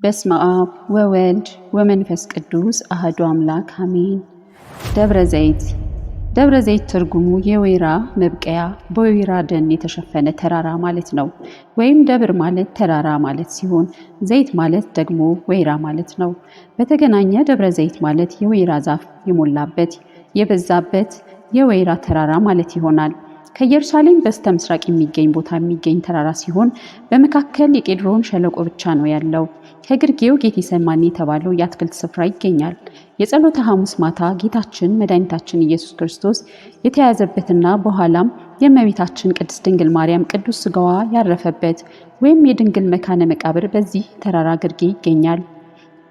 በስመ አብ ወወልድ ወመንፈስ ቅዱስ አሐዱ አምላክ አሜን። ደብረ ዘይት። ደብረ ዘይት ትርጉሙ የወይራ መብቀያ በወይራ ደን የተሸፈነ ተራራ ማለት ነው። ወይም ደብር ማለት ተራራ ማለት ሲሆን ዘይት ማለት ደግሞ ወይራ ማለት ነው። በተገናኘ ደብረ ዘይት ማለት የወይራ ዛፍ የሞላበት የበዛበት የወይራ ተራራ ማለት ይሆናል። ከኢየሩሳሌም በስተ ምስራቅ የሚገኝ ቦታ የሚገኝ ተራራ ሲሆን በመካከል የቄድሮን ሸለቆ ብቻ ነው ያለው። ከግርጌው ጌቴሰማኒ የተባለው የአትክልት ስፍራ ይገኛል። የጸሎተ ሐሙስ ማታ ጌታችን መድኃኒታችን ኢየሱስ ክርስቶስ የተያዘበትና በኋላም የእመቤታችን ቅድስት ድንግል ማርያም ቅዱስ ሥጋዋ ያረፈበት ወይም የድንግል መካነ መቃብር በዚህ ተራራ ግርጌ ይገኛል።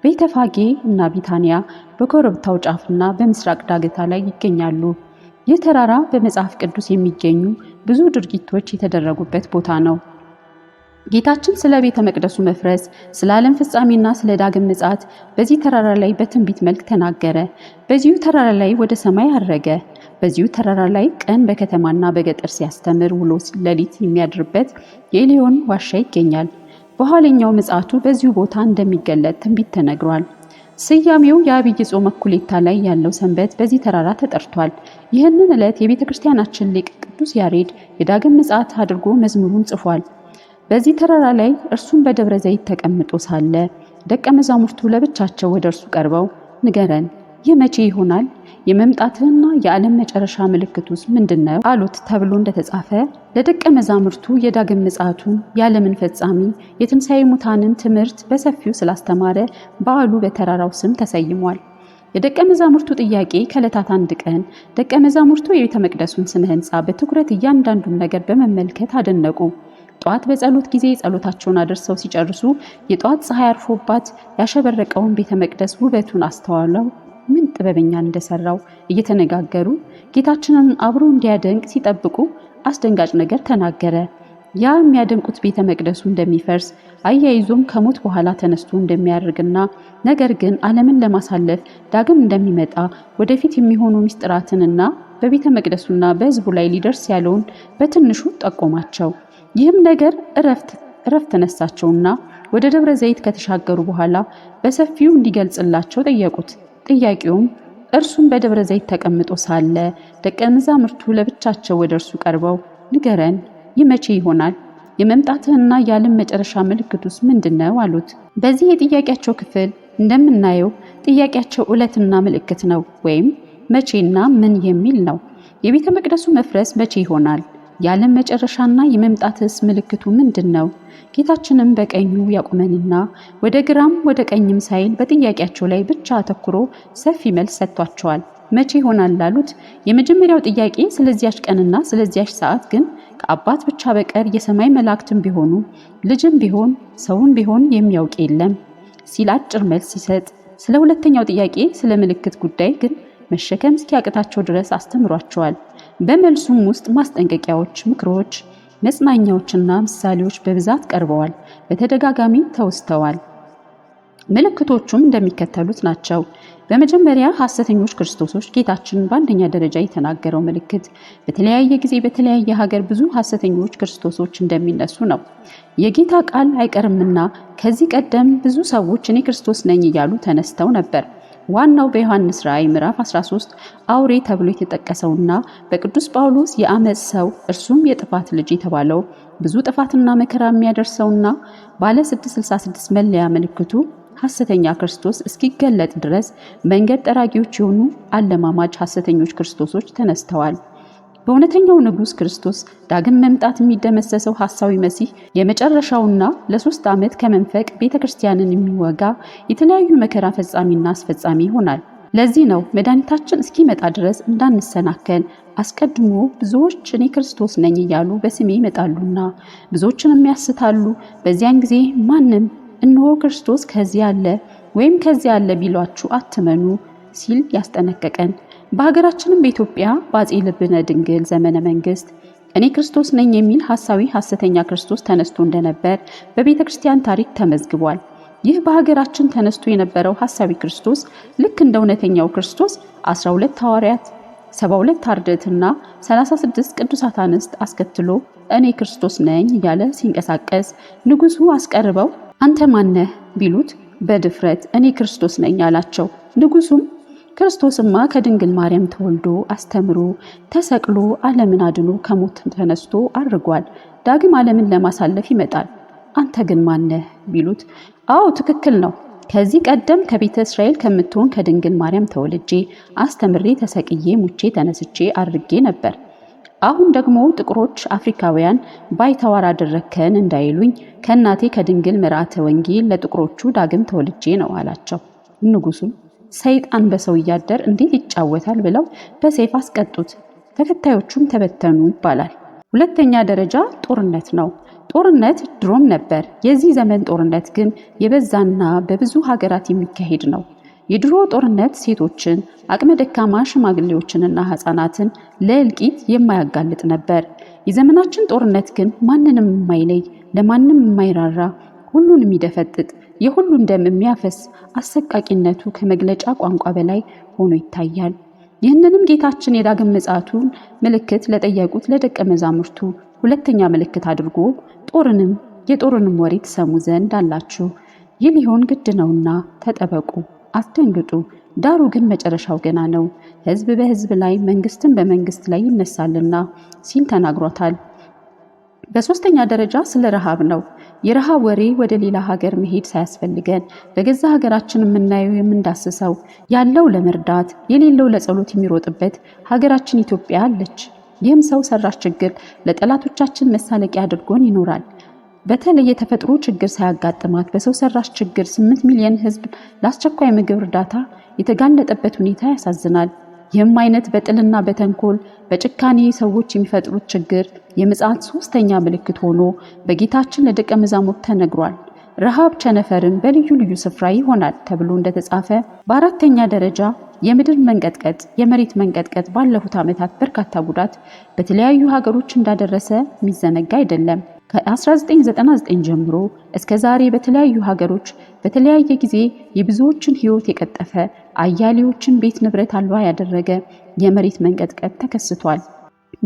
ቤተፋጌ እና ቢታንያ በኮረብታው ጫፍና በምስራቅ ዳገታ ላይ ይገኛሉ። ይህ ተራራ በመጽሐፍ ቅዱስ የሚገኙ ብዙ ድርጊቶች የተደረጉበት ቦታ ነው። ጌታችን ስለ ቤተ መቅደሱ መፍረስ፣ ስለ ዓለም ፍጻሜና ስለ ዳግም ምጽአት በዚህ ተራራ ላይ በትንቢት መልክ ተናገረ። በዚሁ ተራራ ላይ ወደ ሰማይ አረገ። በዚሁ ተራራ ላይ ቀን በከተማና በገጠር ሲያስተምር ውሎ ሌሊት የሚያድርበት የኤልዮን ዋሻ ይገኛል። በኋለኛው ምጽአቱ በዚሁ ቦታ እንደሚገለጥ ትንቢት ተነግሯል። ስያሜው የአብይ ጾም እኩሌታ ላይ ያለው ሰንበት በዚህ ተራራ ተጠርቷል። ይህንን ዕለት የቤተ ክርስቲያናችን ሊቅ ቅዱስ ያሬድ የዳግም ምጽአት አድርጎ መዝሙሩን ጽፏል። በዚህ ተራራ ላይ እርሱም በደብረ ዘይት ተቀምጦ ሳለ ደቀ መዛሙርቱ ለብቻቸው ወደ እርሱ ቀርበው ንገረን፣ ይህ መቼ ይሆናል? የመምጣትህና የዓለም መጨረሻ ምልክቱስ ምንድነው? አሉት ተብሎ እንደተጻፈ ለደቀ መዛሙርቱ የዳግም ምጽአቱን፣ የዓለምን ፈጻሚ፣ የትንሣኤ ሙታንን ትምህርት በሰፊው ስላስተማረ በዓሉ በተራራው ስም ተሰይሟል። የደቀ መዛሙርቱ ጥያቄ ከዕለታት አንድ ቀን ደቀ መዛሙርቱ የቤተ መቅደሱን ስነ ሕንፃ በትኩረት እያንዳንዱን ነገር በመመልከት አደነቁ። ጠዋት በጸሎት ጊዜ ጸሎታቸውን አድርሰው ሲጨርሱ የጠዋት ፀሐይ አርፎባት ያሸበረቀውን ቤተ መቅደስ ውበቱን አስተዋለው ምን ጥበበኛ እንደሰራው እየተነጋገሩ ጌታችንን አብሮ እንዲያደንቅ ሲጠብቁ አስደንጋጭ ነገር ተናገረ። ያ የሚያደንቁት ቤተ መቅደሱ እንደሚፈርስ አያይዞም ከሞት በኋላ ተነስቶ እንደሚያደርግና ነገር ግን ዓለምን ለማሳለፍ ዳግም እንደሚመጣ ወደፊት የሚሆኑ ምስጢራትንና በቤተ መቅደሱና በሕዝቡ ላይ ሊደርስ ያለውን በትንሹ ጠቆማቸው። ይህም ነገር እረፍት ነሳቸውና ወደ ደብረ ዘይት ከተሻገሩ በኋላ በሰፊው እንዲገልጽላቸው ጠየቁት። ጥያቄውም እርሱም በደብረ ዘይት ተቀምጦ ሳለ ደቀ መዛሙርቱ ለብቻቸው ወደ እርሱ ቀርበው ንገረን፣ ይህ መቼ ይሆናል? የመምጣትህና የዓለም መጨረሻ ምልክቱስ ምንድነው? አሉት። በዚህ የጥያቄያቸው ክፍል እንደምናየው ጥያቄያቸው ዕለትና ምልክት ነው ወይም መቼና ምን የሚል ነው። የቤተ መቅደሱ መፍረስ መቼ ይሆናል? የዓለም መጨረሻና የመምጣትስ ምልክቱ ምንድነው? ጌታችንም በቀኙ ያቆመንና ወደ ግራም ወደ ቀኝም ሳይል በጥያቄያቸው ላይ ብቻ አተኩሮ ሰፊ መልስ ሰጥቷቸዋል። መቼ ይሆናል ላሉት የመጀመሪያው ጥያቄ ስለዚያች ቀንና ስለዚያች ሰዓት ግን ከአባት ብቻ በቀር የሰማይ መላእክትም ቢሆኑ ልጅም ቢሆን ሰውም ቢሆን የሚያውቅ የለም ሲል አጭር መልስ ሲሰጥ፣ ስለ ሁለተኛው ጥያቄ ስለ ምልክት ጉዳይ ግን መሸከም እስኪያቅታቸው ድረስ አስተምሯቸዋል። በመልሱም ውስጥ ማስጠንቀቂያዎች፣ ምክሮች፣ መጽናኛዎችና ምሳሌዎች በብዛት ቀርበዋል፣ በተደጋጋሚ ተወስተዋል። ምልክቶቹም እንደሚከተሉት ናቸው። በመጀመሪያ ሐሰተኞች ክርስቶሶች ጌታችን በአንደኛ ደረጃ የተናገረው ምልክት በተለያየ ጊዜ በተለያየ ሀገር ብዙ ሐሰተኞች ክርስቶሶች እንደሚነሱ ነው። የጌታ ቃል አይቀርምና ከዚህ ቀደም ብዙ ሰዎች እኔ ክርስቶስ ነኝ እያሉ ተነስተው ነበር። ዋናው በዮሐንስ ራእይ ምዕራፍ 13 አውሬ ተብሎ የተጠቀሰውና በቅዱስ ጳውሎስ የአመፅ ሰው እርሱም የጥፋት ልጅ የተባለው ብዙ ጥፋትና መከራ የሚያደርሰውና ባለ 666 መለያ ምልክቱ ሐሰተኛ ክርስቶስ እስኪገለጥ ድረስ መንገድ ጠራጊዎች የሆኑ አለማማጅ ሐሰተኞች ክርስቶሶች ተነስተዋል። በእውነተኛው ንጉሥ ክርስቶስ ዳግም መምጣት የሚደመሰሰው ሐሳዊ መሲህ የመጨረሻውና ለ3 ዓመት ከመንፈቅ ቤተ ክርስቲያንን የሚወጋ የተለያዩ መከራ ፈጻሚና አስፈጻሚ ይሆናል። ለዚህ ነው መድኃኒታችን እስኪመጣ ድረስ እንዳንሰናከል አስቀድሞ ብዙዎች እኔ ክርስቶስ ነኝ እያሉ በስሜ ይመጣሉና ብዙዎችንም ያስታሉ። በዚያን ጊዜ ማንም እነሆ ክርስቶስ ከዚህ አለ ወይም ከዚህ አለ ቢሏችሁ አትመኑ ሲል ያስጠነቀቀን። በሀገራችንም በኢትዮጵያ በአፄ ልብነ ድንግል ዘመነ መንግስት እኔ ክርስቶስ ነኝ የሚል ሐሳዊ ሐሰተኛ ክርስቶስ ተነስቶ እንደነበር በቤተ ክርስቲያን ታሪክ ተመዝግቧል። ይህ በሀገራችን ተነስቶ የነበረው ሐሳዊ ክርስቶስ ልክ እንደ እውነተኛው ክርስቶስ 12 ሐዋርያት፣ 72 አርድእትና 36 ቅዱሳት አንስት አስከትሎ እኔ ክርስቶስ ነኝ እያለ ሲንቀሳቀስ ንጉሱ አስቀርበው አንተ ማነህ ቢሉት በድፍረት እኔ ክርስቶስ ነኝ አላቸው። ንጉሱም ክርስቶስማ ከድንግል ማርያም ተወልዶ አስተምሮ ተሰቅሎ ዓለምን አድኖ ከሞት ተነስቶ አርጓል። ዳግም ዓለምን ለማሳለፍ ይመጣል። አንተ ግን ማነህ ቢሉት አዎ ትክክል ነው። ከዚህ ቀደም ከቤተ እስራኤል ከምትሆን ከድንግል ማርያም ተወልጄ አስተምሬ ተሰቅዬ ሙቼ ተነስቼ አድርጌ ነበር። አሁን ደግሞ ጥቁሮች አፍሪካውያን ባይተዋር አደረከን እንዳይሉኝ ከእናቴ ከድንግል ምርዓተ ወንጌል ለጥቁሮቹ ዳግም ተወልጄ ነው አላቸው። ንጉሱም ሰይጣን በሰው እያደር እንዴት ይጫወታል ብለው በሰይፍ አስቀጡት። ተከታዮቹም ተበተኑ ይባላል። ሁለተኛ ደረጃ ጦርነት ነው። ጦርነት ድሮም ነበር። የዚህ ዘመን ጦርነት ግን የበዛና በብዙ ሀገራት የሚካሄድ ነው። የድሮ ጦርነት ሴቶችን፣ አቅመ ደካማ ሽማግሌዎችንና ሕፃናትን ለእልቂት የማያጋልጥ ነበር። የዘመናችን ጦርነት ግን ማንንም የማይለይ፣ ለማንም የማይራራ፣ ሁሉን የሚደፈጥጥ፣ የሁሉን ደም የሚያፈስ፣ አሰቃቂነቱ ከመግለጫ ቋንቋ በላይ ሆኖ ይታያል። ይህንንም ጌታችን የዳግም ምጽአቱን ምልክት ለጠየቁት ለደቀ መዛሙርቱ ሁለተኛ ምልክት አድርጎ የጦርንም ወሬ ትሰሙ ዘንድ አላችሁ፣ ይህ ሊሆን ግድ ነውና ተጠበቁ፣ አትደንግጡ፣ ዳሩ ግን መጨረሻው ገና ነው፣ ሕዝብ በሕዝብ ላይ መንግስትን በመንግስት ላይ ይነሳልና ሲል ተናግሮታል። በሶስተኛ ደረጃ ስለ ረሃብ ነው። የረሃብ ወሬ ወደ ሌላ ሀገር መሄድ ሳያስፈልገን በገዛ ሀገራችን የምናየው የምንዳስሰው ያለው ለመርዳት የሌለው ለጸሎት የሚሮጥበት ሀገራችን ኢትዮጵያ አለች። ይህም ሰው ሰራሽ ችግር ለጠላቶቻችን መሳለቂያ አድርጎን ይኖራል። በተለይ የተፈጥሮ ችግር ሳያጋጥማት በሰው ሰራሽ ችግር 8 ሚሊዮን ህዝብ ለአስቸኳይ ምግብ እርዳታ የተጋለጠበት ሁኔታ ያሳዝናል። ይህም አይነት በጥልና በተንኮል በጭካኔ ሰዎች የሚፈጥሩት ችግር የምጽአት ሶስተኛ ምልክት ሆኖ በጌታችን ለደቀ መዛሙርት ተነግሯል። ረሃብ ቸነፈርን በልዩ ልዩ ስፍራ ይሆናል ተብሎ እንደተጻፈ። በአራተኛ ደረጃ የምድር መንቀጥቀጥ፣ የመሬት መንቀጥቀጥ ባለፉት ዓመታት በርካታ ጉዳት በተለያዩ ሀገሮች እንዳደረሰ የሚዘነጋ አይደለም። ከ1999 ጀምሮ እስከ ዛሬ በተለያዩ ሀገሮች በተለያየ ጊዜ የብዙዎችን ህይወት የቀጠፈ አያሌዎችን ቤት ንብረት አልባ ያደረገ የመሬት መንቀጥቀጥ ተከስቷል።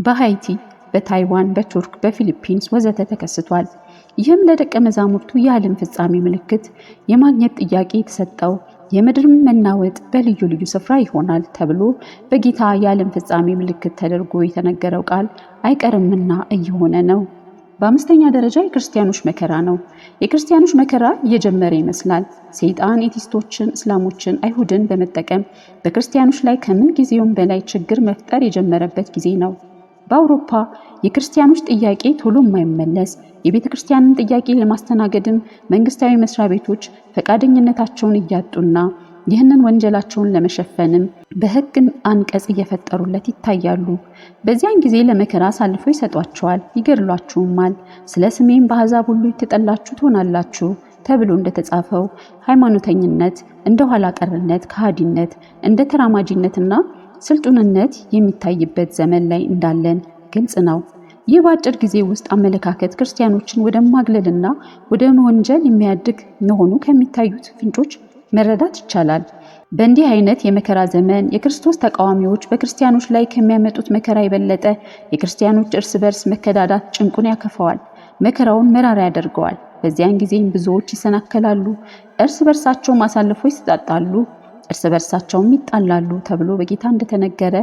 በሃይቲ፣ በታይዋን፣ በቱርክ፣ በፊሊፒንስ ወዘተ ተከስቷል። ይህም ለደቀ መዛሙርቱ የዓለም ፍጻሜ ምልክት የማግኘት ጥያቄ የተሰጠው የምድር መናወጥ በልዩ ልዩ ስፍራ ይሆናል ተብሎ በጌታ የዓለም ፍጻሜ ምልክት ተደርጎ የተነገረው ቃል አይቀርምና እየሆነ ነው። በአምስተኛ ደረጃ የክርስቲያኖች መከራ ነው። የክርስቲያኖች መከራ እየጀመረ ይመስላል። ሰይጣን ኤቲስቶችን፣ እስላሞችን፣ አይሁድን በመጠቀም በክርስቲያኖች ላይ ከምን ጊዜውም በላይ ችግር መፍጠር የጀመረበት ጊዜ ነው። በአውሮፓ የክርስቲያኖች ጥያቄ ቶሎ የማይመለስ የቤተ ክርስቲያንን ጥያቄ ለማስተናገድም መንግስታዊ መስሪያ ቤቶች ፈቃደኝነታቸውን እያጡና ይህንን ወንጀላቸውን ለመሸፈንም በሕግ አንቀጽ እየፈጠሩለት ይታያሉ። በዚያን ጊዜ ለመከራ አሳልፈው ይሰጧቸዋል፣ ይገድሏችሁማል። ስለ ስሜም በአሕዛብ ሁሉ የተጠላችሁ ትሆናላችሁ ተብሎ እንደተጻፈው ሃይማኖተኝነት እንደ ኋላ ቀርነት፣ ከሃዲነት እንደ ተራማጂነትና ስልጡንነት የሚታይበት ዘመን ላይ እንዳለን ግልጽ ነው። ይህ በአጭር ጊዜ ውስጥ አመለካከት ክርስቲያኖችን ወደ ማግለልና ወደ ወንጀል የሚያድግ መሆኑ ከሚታዩት ፍንጮች መረዳት ይቻላል። በእንዲህ አይነት የመከራ ዘመን የክርስቶስ ተቃዋሚዎች በክርስቲያኖች ላይ ከሚያመጡት መከራ የበለጠ የክርስቲያኖች እርስ በርስ መከዳዳት ጭንቁን ያከፈዋል፣ መከራውን መራራ ያደርገዋል። በዚያን ጊዜም ብዙዎች ይሰናከላሉ፣ እርስ በርሳቸውም አሳልፈው ይሰጣጣሉ፣ እርስ በርሳቸውም ይጣላሉ ተብሎ በጌታ እንደተነገረ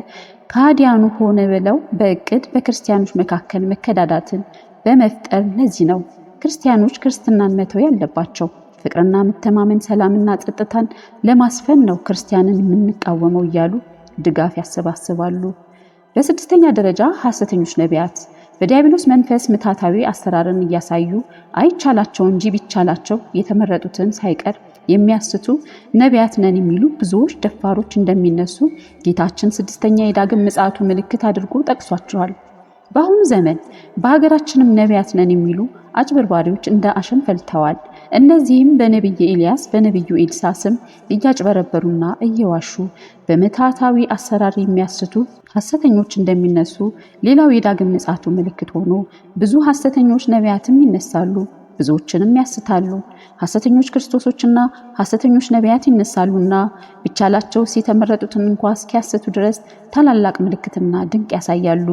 ከሃዲያኑ ሆነ ብለው በእቅድ በክርስቲያኖች መካከል መከዳዳትን በመፍጠር ለዚህ ነው ክርስቲያኖች ክርስትናን መተው ያለባቸው። ፍቅርና መተማመን፣ ሰላምና ጸጥታን ለማስፈን ነው ክርስቲያንን የምንቃወመው እያሉ ድጋፍ ያሰባስባሉ። በስድስተኛ ደረጃ ሐሰተኞች ነቢያት በዲያብሎስ መንፈስ ምታታዊ አሰራርን እያሳዩ አይቻላቸው እንጂ ቢቻላቸው የተመረጡትን ሳይቀር የሚያስቱ ነቢያት ነን የሚሉ ብዙዎች ደፋሮች እንደሚነሱ ጌታችን ስድስተኛ የዳግም ምጽአቱ ምልክት አድርጎ ጠቅሷቸዋል። በአሁኑ ዘመን በሀገራችንም ነቢያት ነን የሚሉ አጭበርባሪዎች እንደ አሸን ፈልተዋል። እነዚህም በነቢይ ኤልያስ በነቢዩ ኤልሳ ስም እያጭበረበሩና እየዋሹ በምታታዊ አሰራር የሚያስቱ ሐሰተኞች እንደሚነሱ ሌላው የዳግም ምጽአቱ ምልክት ሆኖ ብዙ ሐሰተኞች ነቢያትም ይነሳሉ፣ ብዙዎችንም ያስታሉ። ሐሰተኞች ክርስቶሶችና ሐሰተኞች ነቢያት ይነሳሉና ቢቻላቸው የተመረጡትን እንኳ እስኪያስቱ ድረስ ታላላቅ ምልክትና ድንቅ ያሳያሉ።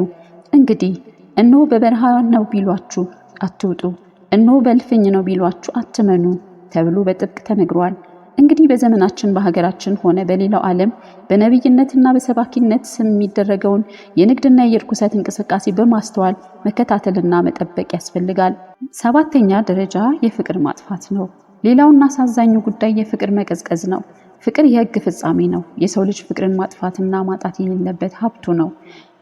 እንግዲህ እነሆ በበረሃ ነው ቢሏችሁ አትውጡ፣ እነሆ በእልፍኝ ነው ቢሏችሁ አትመኑ። ተብሎ በጥብቅ ተነግሯል። እንግዲህ በዘመናችን በሀገራችን ሆነ በሌላው ዓለም በነብይነትና በሰባኪነት ስም የሚደረገውን የንግድና የርኩሰት እንቅስቃሴ በማስተዋል መከታተልና መጠበቅ ያስፈልጋል። 7ኛ ደረጃ የፍቅር ማጥፋት ነው። ሌላውና አሳዛኙ ጉዳይ የፍቅር መቀዝቀዝ ነው። ፍቅር የሕግ ፍጻሜ ነው። የሰው ልጅ ፍቅርን ማጥፋትና ማጣት የሌለበት ሀብቱ ነው።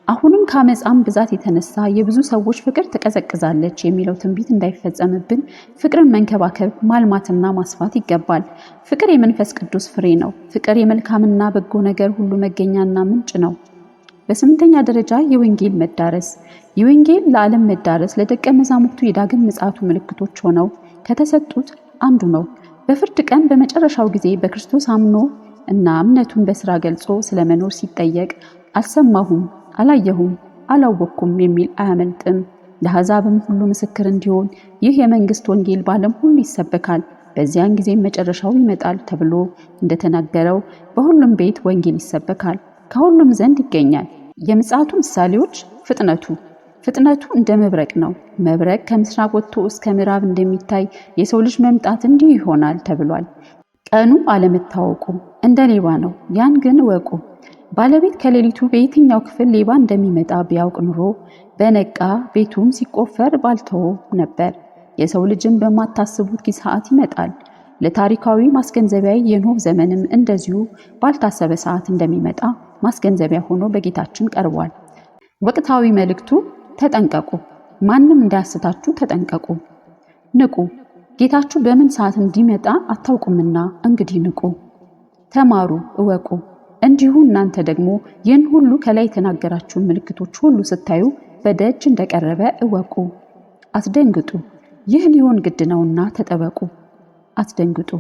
አሁንም ከአመፃም ብዛት የተነሳ የብዙ ሰዎች ፍቅር ትቀዘቅዛለች የሚለው ትንቢት እንዳይፈጸምብን ፍቅርን መንከባከብ፣ ማልማትና ማስፋት ይገባል። ፍቅር የመንፈስ ቅዱስ ፍሬ ነው። ፍቅር የመልካምና በጎ ነገር ሁሉ መገኛና ምንጭ ነው። በ8ኛ ደረጃ የወንጌል መዳረስ። የወንጌል ለዓለም መዳረስ ለደቀ መዛሙርቱ የዳግም ምጽአቱ ምልክቶች ሆነው ከተሰጡት አንዱ ነው። በፍርድ ቀን በመጨረሻው ጊዜ በክርስቶስ አምኖ እና እምነቱን በስራ ገልጾ ስለመኖር ሲጠየቅ አልሰማሁም፣ አላየሁም፣ አላወቅኩም የሚል አያመልጥም። ለአሕዛብም ሁሉ ምስክር እንዲሆን ይህ የመንግስት ወንጌል በዓለም ሁሉ ይሰበካል፣ በዚያን ጊዜ መጨረሻው ይመጣል ተብሎ እንደተናገረው በሁሉም ቤት ወንጌል ይሰበካል፣ ከሁሉም ዘንድ ይገኛል። የምጽአቱ ምሳሌዎች ፍጥነቱ እንደ መብረቅ ነው። መብረቅ ከምስራቅ ወጥቶ እስከ ምዕራብ እንደሚታይ የሰው ልጅ መምጣት እንዲሁ ይሆናል ተብሏል። ቀኑ አለመታወቁ እንደ ሌባ ነው፣ ያን ግን እወቁ። ባለቤት ከሌሊቱ በየትኛው ክፍል ሌባ እንደሚመጣ ቢያውቅ ኑሮ በነቃ ቤቱም ሲቆፈር ባልተወ ነበር። የሰው ልጅም በማታስቡት ሰዓት ይመጣል። ለታሪካዊ ማስገንዘቢያ የኖህ ዘመንም እንደዚሁ ባልታሰበ ሰዓት እንደሚመጣ ማስገንዘቢያ ሆኖ በጌታችን ቀርቧል። ወቅታዊ መልእክቱ ተጠንቀቁ፣ ማንም እንዳያስታችሁ ተጠንቀቁ። ንቁ፣ ጌታችሁ በምን ሰዓት እንዲመጣ አታውቁምና እንግዲህ ንቁ። ተማሩ፣ እወቁ። እንዲሁ እናንተ ደግሞ ይህን ሁሉ ከላይ የተናገራችሁን ምልክቶች ሁሉ ስታዩ በደጅ እንደቀረበ እወቁ። አትደንግጡ፣ ይህ ሊሆን ግድ ነውና ተጠበቁ። አትደንግጡ፣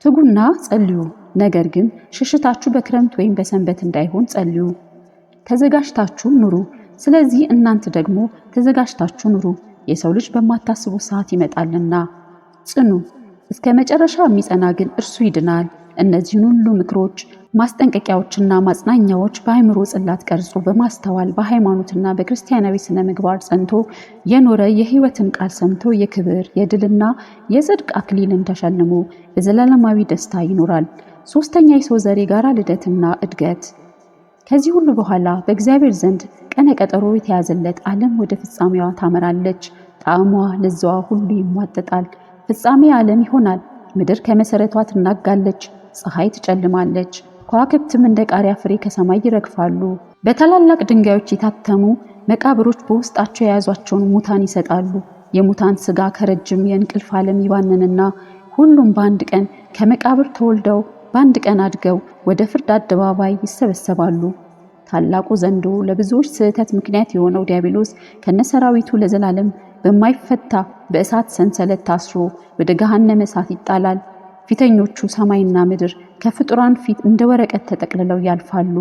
ትጉና ጸልዩ። ነገር ግን ሽሽታችሁ በክረምት ወይም በሰንበት እንዳይሆን ጸልዩ። ተዘጋጅታችሁ ኑሩ። ስለዚህ እናንተ ደግሞ ተዘጋጅታችሁ ኑሩ፣ የሰው ልጅ በማታስቡ ሰዓት ይመጣልና። ጽኑ፣ እስከ መጨረሻ የሚጸና ግን እርሱ ይድናል። እነዚህን ሁሉ ምክሮች፣ ማስጠንቀቂያዎችና ማጽናኛዎች በአእምሮ ጽላት ቀርጾ በማስተዋል በሃይማኖትና በክርስቲያናዊ ስነ ምግባር ጸንቶ የኖረ የሕይወትን ቃል ሰምቶ የክብር የድልና የጽድቅ አክሊልን ተሸልሞ በዘላለማዊ ደስታ ይኖራል። 3ኛ የሰው ዘር የጋራ ልደትና እድገት። ከዚህ ሁሉ በኋላ በእግዚአብሔር ዘንድ ቀነ ቀጠሮ የተያዘለት ዓለም ወደ ፍጻሜዋ ታመራለች። ጣዕሟ፣ ለዛዋ ሁሉ ይሟጠጣል። ፍጻሜ ዓለም ይሆናል። ምድር ከመሰረቷ ትናጋለች፣ ፀሐይ ትጨልማለች፣ ከዋክብትም እንደ ቃሪያ ፍሬ ከሰማይ ይረግፋሉ። በታላላቅ ድንጋዮች የታተሙ መቃብሮች በውስጣቸው የያዟቸውን ሙታን ይሰጣሉ። የሙታን ስጋ ከረጅም የእንቅልፍ ዓለም ይባንንና ሁሉም በአንድ ቀን ከመቃብር ተወልደው በአንድ ቀን አድገው ወደ ፍርድ አደባባይ ይሰበሰባሉ። ታላቁ ዘንዶ ለብዙዎች ስህተት ምክንያት የሆነው ዲያብሎስ ከነሰራዊቱ ለዘላለም በማይፈታ በእሳት ሰንሰለት ታስሮ ወደ ገሃነመ እሳት ይጣላል። ፊተኞቹ ሰማይና ምድር ከፍጡራን ፊት እንደ ወረቀት ተጠቅልለው ያልፋሉ፣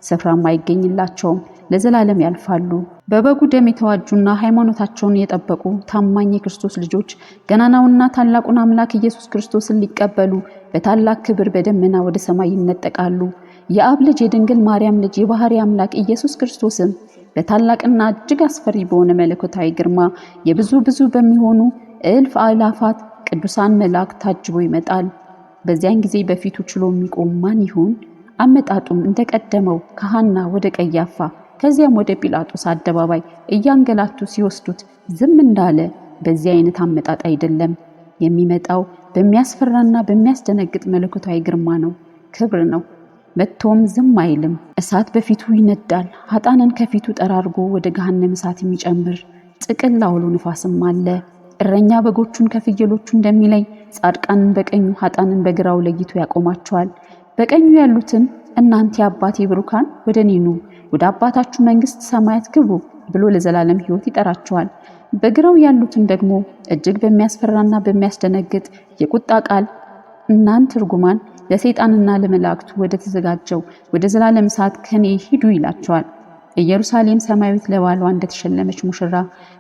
ስፍራም አይገኝላቸውም፣ ለዘላለም ያልፋሉ። በበጉ ደም የተዋጁና ሃይማኖታቸውን የጠበቁ ታማኝ የክርስቶስ ልጆች ገናናውና ታላቁን አምላክ ኢየሱስ ክርስቶስን ሊቀበሉ በታላቅ ክብር በደመና ወደ ሰማይ ይነጠቃሉ። የአብ ልጅ የድንግል ማርያም ልጅ የባህሪ አምላክ ኢየሱስ ክርስቶስም በታላቅና እጅግ አስፈሪ በሆነ መለኮታዊ ግርማ የብዙ በሚሆኑ እልፍ አእላፋት ቅዱሳን መላእክት ታጅቦ ይመጣል። በዚያን ጊዜ በፊቱ ችሎ የሚቆም ማን ይሁን? አመጣጡም እንደቀደመው ከሐና ወደ ቀያፋ ከዚያም ወደ ጲላጦስ አደባባይ እያንገላቱ ሲወስዱት ዝም እንዳለ በዚህ አይነት አመጣጥ አይደለም። የሚመጣው በሚያስፈራና በሚያስደነግጥ መለኮታዊ ግርማ ነው፣ ክብር ነው። መጥቶም ዝም አይልም። እሳት በፊቱ ይነዳል። ኃጣንን ከፊቱ ጠራርጎ ወደ ገሃነም እሳት የሚጨምር ጥቅል አውሎ ንፋስም አለ። እረኛ በጎቹን ከፍየሎቹ እንደሚለይ ጻድቃንን በቀኙ ኃጣንን በግራው ለይቶ ያቆማቸዋል። በቀኙ ያሉትን እናንተ የአባቴ ብሩካን ወደ እኔ ኑ፣ ወደ አባታችሁ መንግስት ሰማያት ግቡ ብሎ ለዘላለም ሕይወት ይጠራቸዋል። በግራው ያሉትን ደግሞ እጅግ በሚያስፈራና በሚያስደነግጥ የቁጣ ቃል እናንተ ርጉማን ለሰይጣንና ለመላእክቱ ወደ ተዘጋጀው ወደ ዘላለም እሳት ከኔ ሂዱ ይላቸዋል። ኢየሩሳሌም ሰማያዊት ለባሏ እንደተሸለመች ሙሽራ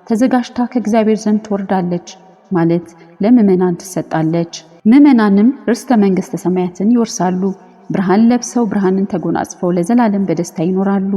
ተዘጋጅታ ከእግዚአብሔር ዘንድ ትወርዳለች ማለት ለምዕመናን ትሰጣለች። ምዕመናንም ርስተ መንግስተ ሰማያትን ይወርሳሉ። ብርሃን ለብሰው ብርሃንን ተጎናጽፈው ለዘላለም በደስታ ይኖራሉ።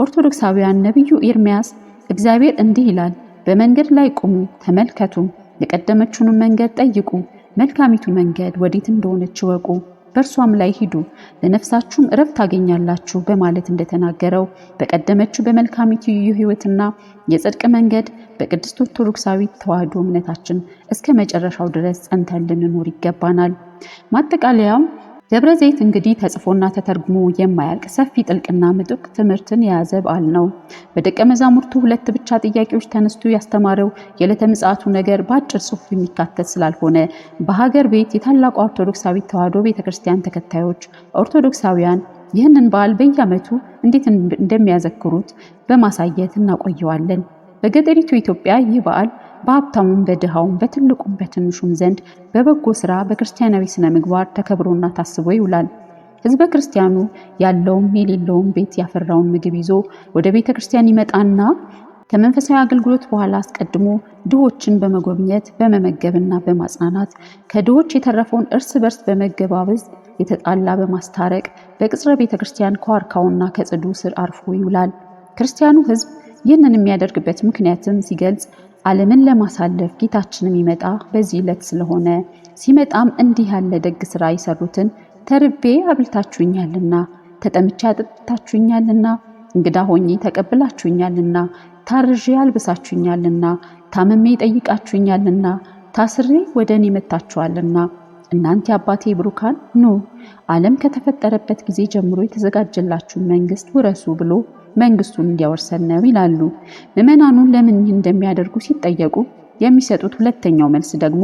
ኦርቶዶክሳውያን ነቢዩ ኤርምያስ እግዚአብሔር እንዲህ ይላል፣ በመንገድ ላይ ቁሙ ተመልከቱም፣ የቀደመችውን መንገድ ጠይቁ፣ መልካሚቱ መንገድ ወዴት እንደሆነች ወቁ፣ በእርሷም ላይ ሂዱ፣ ለነፍሳችሁም ዕረፍት ታገኛላችሁ በማለት እንደተናገረው በቀደመችው በመልካሚቱ የሕይወትና የጽድቅ መንገድ በቅድስት ኦርቶዶክሳዊት ተዋሕዶ እምነታችን እስከ መጨረሻው ድረስ ጸንተን ልንኖር ይገባናል። ማጠቃለያው ደብረ ዘይት እንግዲህ ተጽፎና ተተርጉሞ የማያልቅ ሰፊ ጥልቅና ምጡቅ ትምህርትን የያዘ በዓል ነው። በደቀ መዛሙርቱ 2 ብቻ ጥያቄዎች ተነስቶ ያስተማረው የዕለተ ምጽአቱ ነገር በአጭር ጽሑፍ የሚካተት ስላልሆነ በሀገር ቤት የታላቋ ኦርቶዶክሳዊት ተዋሕዶ ቤተክርስቲያን ተከታዮች ኦርቶዶክሳውያን ይህንን በዓል በየዓመቱ እንዴት እንደሚያዘክሩት በማሳየት እናቆየዋለን። በገጠሪቱ ኢትዮጵያ ይህ በዓል በሀብታሙም በድሃውም በትልቁም በትንሹም ዘንድ በበጎ ስራ በክርስቲያናዊ ስነ ምግባር ተከብሮና ታስቦ ይውላል። ሕዝበ ክርስቲያኑ ያለውም የሌለውም ቤት ያፈራውን ምግብ ይዞ ወደ ቤተ ክርስቲያን ይመጣና ከመንፈሳዊ አገልግሎት በኋላ አስቀድሞ ድሆችን በመጎብኘት በመመገብና በማጽናናት ከድሆች የተረፈውን እርስ በርስ በመገባበዝ የተጣላ በማስታረቅ በቅጽረ ቤተ ክርስቲያን ከዋርካውና ከጽዱ ስር አርፎ ይውላል። ክርስቲያኑ ሕዝብ ይህንን የሚያደርግበት ምክንያትም ሲገልጽ ዓለምን ለማሳለፍ ጌታችን የሚመጣ በዚህ ዕለት ስለሆነ ሲመጣም እንዲህ ያለ ደግ ስራ የሰሩትን ተርቤ አብልታችሁኛልና፣ ተጠምቼ አጠጥታችሁኛልና፣ እንግዳ ሆኜ ተቀብላችሁኛልና፣ ታርዤ አልብሳችሁኛልና፣ ታምሜ ጠይቃችሁኛልና፣ ታስሬ ወደ እኔ መጥታችኋልና እናንተ አባቴ ብሩካን ኑ ዓለም ከተፈጠረበት ጊዜ ጀምሮ የተዘጋጀላችሁን መንግስት ውረሱ ብሎ መንግስቱን እንዲያወርሰን ነው ይላሉ። ምዕመናኑን ለምን እንደሚያደርጉ ሲጠየቁ የሚሰጡት ሁለተኛው መልስ ደግሞ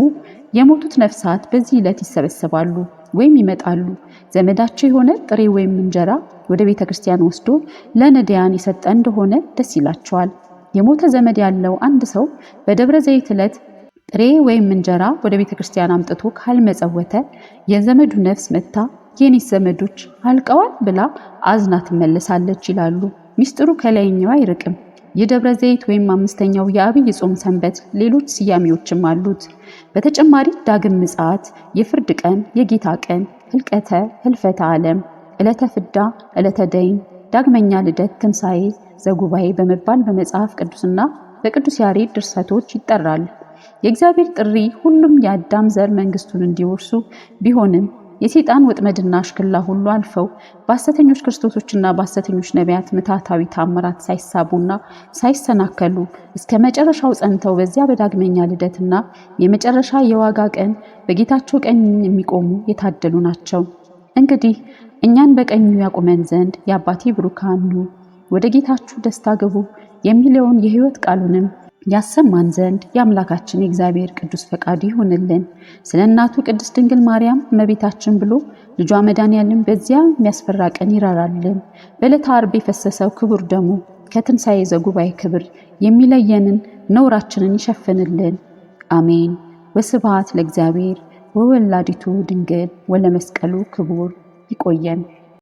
የሞቱት ነፍሳት በዚህ ዕለት ይሰበሰባሉ ወይም ይመጣሉ። ዘመዳቸው የሆነ ጥሬ ወይም እንጀራ ወደ ቤተ ክርስቲያን ወስዶ ለነዳያን የሰጠ እንደሆነ ደስ ይላቸዋል። የሞተ ዘመድ ያለው አንድ ሰው በደብረ ዘይት ዕለት ጥሬ ወይም እንጀራ ወደ ቤተ ክርስቲያን አምጥቶ ካልመጸወተ የዘመዱ ነፍስ መታ የኔስ ዘመዶች አልቀዋል ብላ አዝና ትመለሳለች ይላሉ። ሚስጥሩ ከላይኛው አይርቅም። የደብረ ዘይት ወይም 5ኛው የአብይ ጾም ሰንበት ሌሎች ስያሜዎችም አሉት። በተጨማሪ ዳግም ምጽአት፣ የፍርድ ቀን፣ የጌታ ቀን፣ ህልቀተ ህልፈተ ዓለም፣ ዕለተ ፍዳ፣ ዕለተ ደይን፣ ዳግመኛ ልደት፣ ትንሣኤ ዘጉባኤ በመባል በመጽሐፍ ቅዱስና በቅዱስ ያሬድ ድርሰቶች ይጠራል። የእግዚአብሔር ጥሪ ሁሉም የአዳም ዘር መንግስቱን እንዲወርሱ ቢሆንም የሰይጣን ወጥመድና አሽክላ ሁሉ አልፈው በሐሰተኞች ክርስቶሶችና በሐሰተኞች ነቢያት ምታታዊ ታምራት ሳይሳቡና ሳይሰናከሉ እስከ መጨረሻው ጸንተው በዚያ በዳግመኛ ልደትና የመጨረሻ የዋጋ ቀን በጌታቸው ቀኝ የሚቆሙ የታደሉ ናቸው። እንግዲህ እኛን በቀኙ ያቆመን ዘንድ የአባቴ ብሩካን ኑ ወደ ጌታችሁ ደስታ ግቡ የሚለውን የሕይወት ቃሉንም ያሰማን ዘንድ የአምላካችን የእግዚአብሔር ቅዱስ ፈቃዱ ይሁንልን። ስለ እናቱ ቅድስት ድንግል ማርያም እመቤታችን ብሎ ልጇ መድኃኔዓለም በዚያ የሚያስፈራ ቀን ይራራልን። በዕለተ ዓርብ የፈሰሰው ክቡር ደሙ ከትንሣኤ ዘጉባኤ ክብር የሚለየንን ነውራችንን ይሸፍንልን። አሜን። ወስብሐት ለእግዚአብሔር ወወላዲቱ ድንግል ወለመስቀሉ ክቡር። ይቆየን።